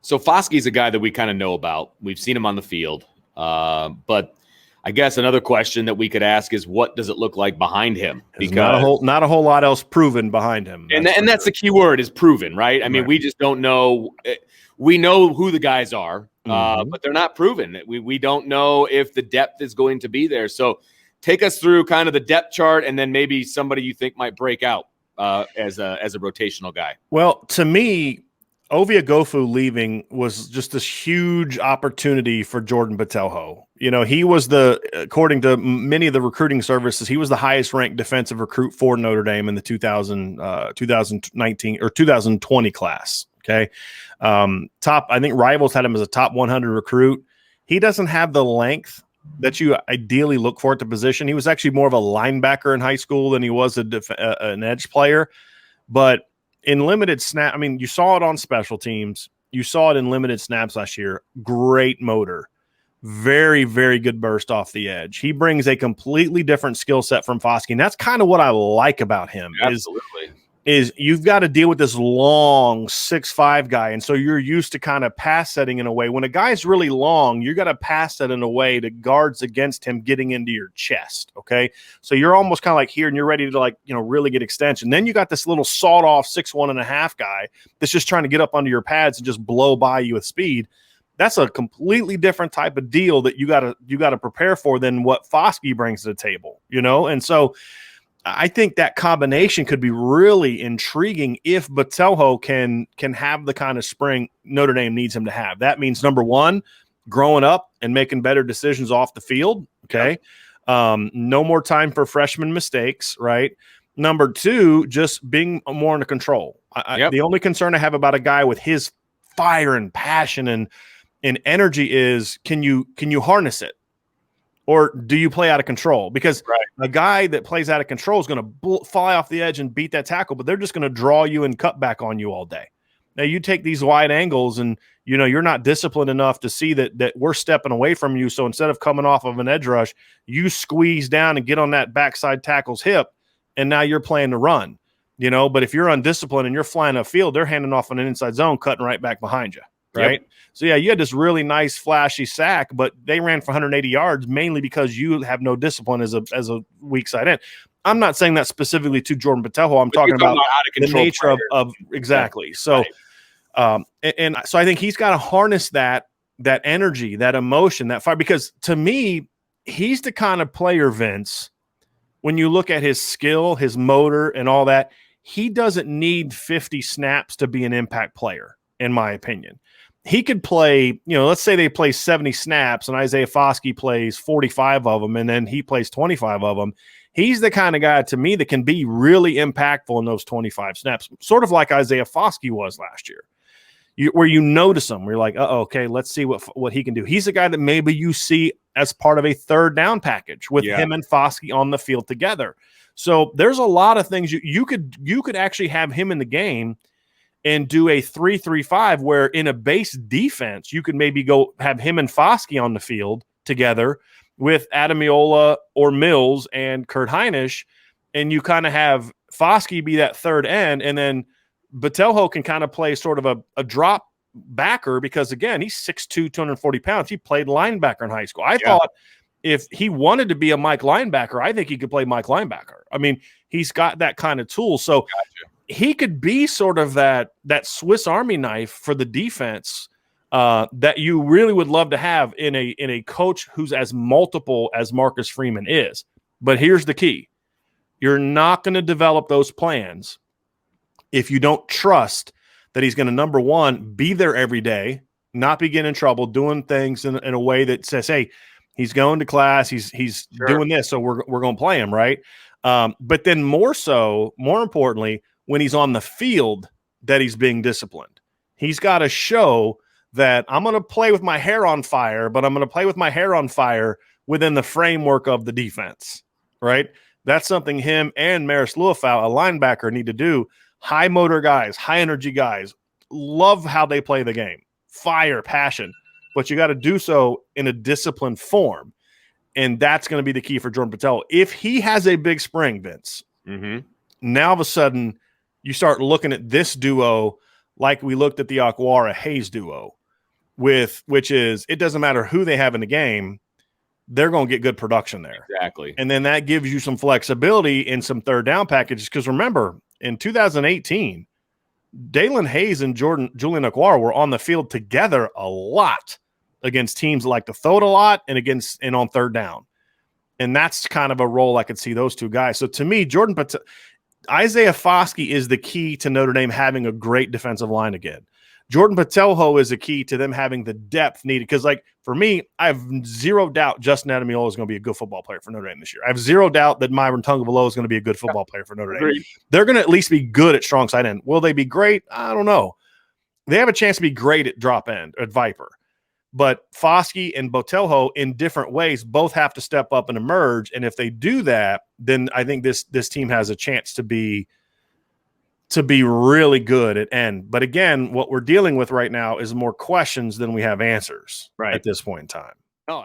So Foskey's a guy that we kind of know about. We've seen him on the field. But I guess another question that we could ask is, what does it look like behind him? Because not a whole lot else proven behind him. That's the key word, is proven, right? I mean, we just don't know. We know who the guys are, but they're not proven. We don't know if the depth is going to be there. So take us through kind of the depth chart, and then maybe somebody you think might break out as a rotational guy. Well, to me, Ovie Oghoufo leaving was just this huge opportunity for Jordan Botelho. He was according to many of the recruiting services, he was the highest ranked defensive recruit for Notre Dame in the 2019 or 2020 class. Okay. I think Rivals had him as a top 100 recruit. He doesn't have the length that you ideally look for at the position. He was actually more of a linebacker in high school than he was an edge player, but in limited snap, I mean, you saw it on special teams. You saw it in limited snaps last year. Great motor. Very, very good burst off the edge. He brings a completely different skill set from Foskey, and that's kind of what I like about him. Absolutely. Is you've got to deal with this long 6'5" guy, and so you're used to kind of pass setting in a way. When a guy's really long, you got to pass that in a way that guards against him getting into your chest, okay? So you're almost kind of like here, and you're ready to really get extension. Then you got this little sawed-off 6'1.5" guy that's just trying to get up under your pads and just blow by you with speed. That's a completely different type of deal that you got to prepare for than what Foskey brings to the table, And so I think that combination could be really intriguing if Botelho can have the kind of spring Notre Dame needs him to have. That means, number one, growing up and making better decisions off the field, okay? No more time for freshman mistakes, right? Number two, just being more under control. The only concern I have about a guy with his fire and passion and energy is, can you harness it? Or do you play out of control? Because a guy that plays out of control is going to fly off the edge and beat that tackle, but they're just going to draw you and cut back on you all day. Now, you take these wide angles and, you're not disciplined enough to see that we're stepping away from you. So instead of coming off of an edge rush, you squeeze down and get on that backside tackle's hip, and now you're playing the run. But if you're undisciplined and you're flying upfield, they're handing off on an inside zone, cutting right back behind you. Right. Yep. So, you had this really nice, flashy sack, but they ran for 180 yards mainly because you have no discipline as a weak side end. I'm not saying that specifically to Jordan Botelho. I'm talking about the nature of exactly. Yeah. So, and so I think he's got to harness that energy, that emotion, that fire, because to me, he's the kind of player, Vince, when you look at his skill, his motor and all that, he doesn't need 50 snaps to be an impact player, in my opinion. He could play, let's say they play 70 snaps and Isaiah Foskey plays 45 of them and then he plays 25 of them. He's the kind of guy, to me, that can be really impactful in those 25 snaps, sort of like Isaiah Foskey was last year, where you notice him. You're like, okay, let's see what he can do. He's a guy that maybe you see as part of a third down package with him and Foskey on the field together. So there's a lot of things you could actually have him in the game and do a 3-3-5 where in a base defense, you could maybe go have him and Foskey on the field together with Adamiola or Mills and Kurt Heinisch, and you kind of have Foskey be that third end, and then Botelho can kind of play sort of a drop backer because, again, he's 6'2", 240 pounds. He played linebacker in high school. I thought if he wanted to be a Mike linebacker, I think he could play Mike linebacker. I mean, he's got that kind of tool. So he could be sort of that Swiss Army knife for the defense that you really would love to have in a coach who's as multiple as Marcus Freeman is. But here's the key. You're not going to develop those plans if you don't trust that he's going to, number one, be there every day, not be getting in trouble, doing things in a way that says, hey, he's going to class, he's doing this, so we're going to play him, right? But then more importantly, when he's on the field, that he's being disciplined. He's got to show that I'm going to play with my hair on fire, but I'm going to play with my hair on fire within the framework of the defense, right? That's something him and Maris Luafau, a linebacker, need to do. High motor guys, high energy guys, love how they play the game. Fire, passion. But you got to do so in a disciplined form. And that's going to be the key for Jordan Botelho. If he has a big spring, Vince, now all of a sudden you start looking at this duo like we looked at the Aquara Hayes duo, which is it doesn't matter who they have in the game, they're going to get good production there. Exactly. And then that gives you some flexibility in some third down packages. Because remember, in 2018, Dalen Hayes and Julian Aquara were on the field together a lot against teams like to throw it a lot and on third down. And that's kind of a role I could see those two guys. So to me, Isaiah Foskey is the key to Notre Dame having a great defensive line again. Jordan Botelho is a key to them having the depth needed. Because, like, for me, I have zero doubt Justin Ademilola is going to be a good football player for Notre Dame this year. I have zero doubt that Myron Tungavaloa is going to be a good football player for Notre Dame. Agreed. They're going to at least be good at strong side end. Will they be great? I don't know. They have a chance to be great at drop end, at Viper. But Foskey and Botelho, in different ways, both have to step up and emerge. And if they do that, then I think this team has a chance to be really good at end. But again, what we're dealing with right now is more questions than we have answers at this point in time. Oh,